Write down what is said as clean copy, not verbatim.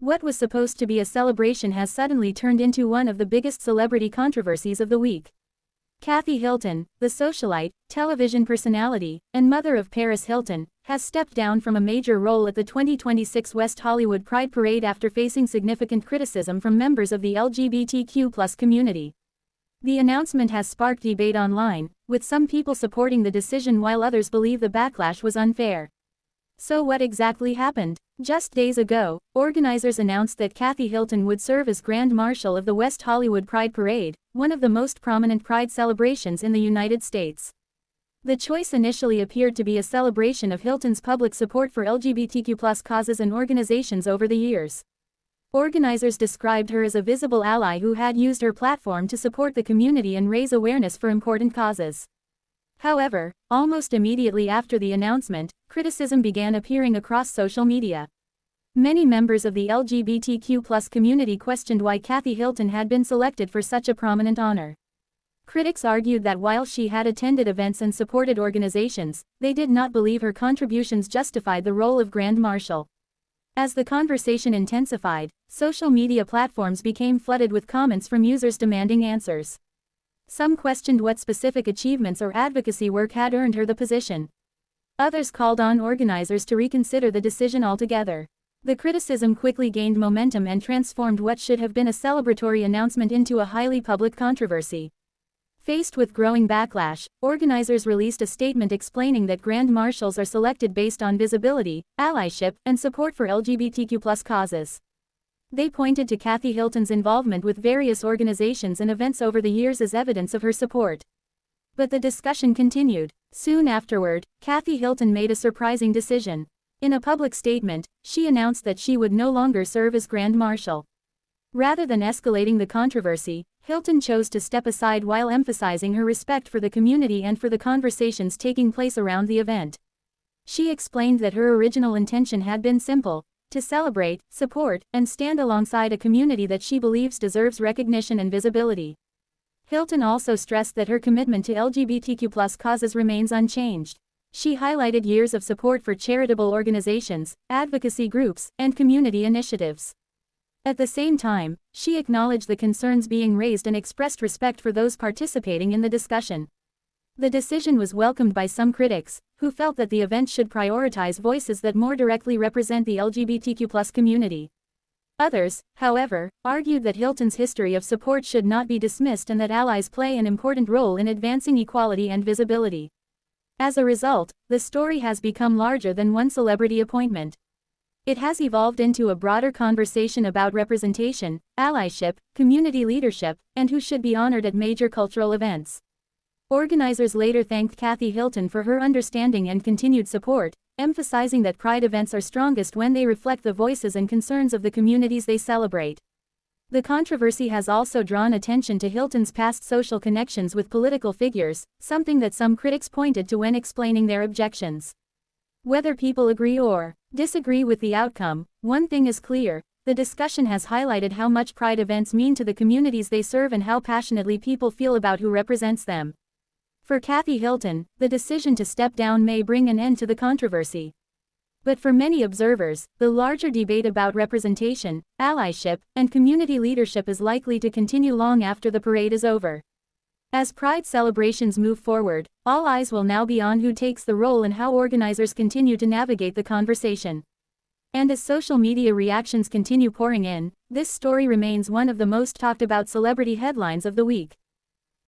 What was supposed to be a celebration has suddenly turned into one of the biggest celebrity controversies of the week. Kathy Hilton, the socialite, television personality, and mother of Paris Hilton, has stepped down from a major role at the 2026 West Hollywood Pride Parade after facing significant criticism from members of the LGBTQ+ community. The announcement has sparked debate online, with some people supporting the decision while others believe the backlash was unfair. So what exactly happened? Just days ago, organizers announced that Kathy Hilton would serve as Grand Marshal of the West Hollywood Pride Parade, one of the most prominent pride celebrations in the United States. The choice initially appeared to be a celebration of Hilton's public support for LGBTQ+ causes and organizations over the years. Organizers described her as a visible ally who had used her platform to support the community and raise awareness for important causes. However, almost immediately after the announcement, criticism began appearing across social media. Many members of the LGBTQ+ community questioned why Kathy Hilton had been selected for such a prominent honor. Critics argued that while she had attended events and supported organizations, they did not believe her contributions justified the role of Grand Marshal. As the conversation intensified, social media platforms became flooded with comments from users demanding answers. Some questioned what specific achievements or advocacy work had earned her the position. Others called on organizers to reconsider the decision altogether. The criticism quickly gained momentum and transformed what should have been a celebratory announcement into a highly public controversy. Faced with growing backlash, organizers released a statement explaining that Grand Marshals are selected based on visibility, allyship, and support for LGBTQ+ causes. They pointed to Kathy Hilton's involvement with various organizations and events over the years as evidence of her support. But the discussion continued. Soon afterward, Kathy Hilton made a surprising decision. In a public statement, she announced that she would no longer serve as Grand Marshal. Rather than escalating the controversy, Hilton chose to step aside while emphasizing her respect for the community and for the conversations taking place around the event. She explained that her original intention had been simple: to celebrate, support, and stand alongside a community that she believes deserves recognition and visibility. Hilton also stressed that her commitment to LGBTQ+ causes remains unchanged. She highlighted years of support for charitable organizations, advocacy groups, and community initiatives. At the same time, she acknowledged the concerns being raised and expressed respect for those participating in the discussion. The decision was welcomed by some critics, who felt that the event should prioritize voices that more directly represent the LGBTQ+ community. Others, however, argued that Hilton's history of support should not be dismissed and that allies play an important role in advancing equality and visibility. As a result, the story has become larger than one celebrity appointment. It has evolved into a broader conversation about representation, allyship, community leadership, and who should be honored at major cultural events. Organizers later thanked Kathy Hilton for her understanding and continued support, emphasizing that Pride events are strongest when they reflect the voices and concerns of the communities they celebrate. The controversy has also drawn attention to Hilton's past social connections with political figures, something that some critics pointed to when explaining their objections. Whether people agree or disagree with the outcome, one thing is clear: the discussion has highlighted how much Pride events mean to the communities they serve and how passionately people feel about who represents them. For Kathy Hilton, the decision to step down may bring an end to the controversy. But for many observers, the larger debate about representation, allyship, and community leadership is likely to continue long after the parade is over. As Pride celebrations move forward, all eyes will now be on who takes the role and how organizers continue to navigate the conversation. And as social media reactions continue pouring in, this story remains one of the most talked about celebrity headlines of the week.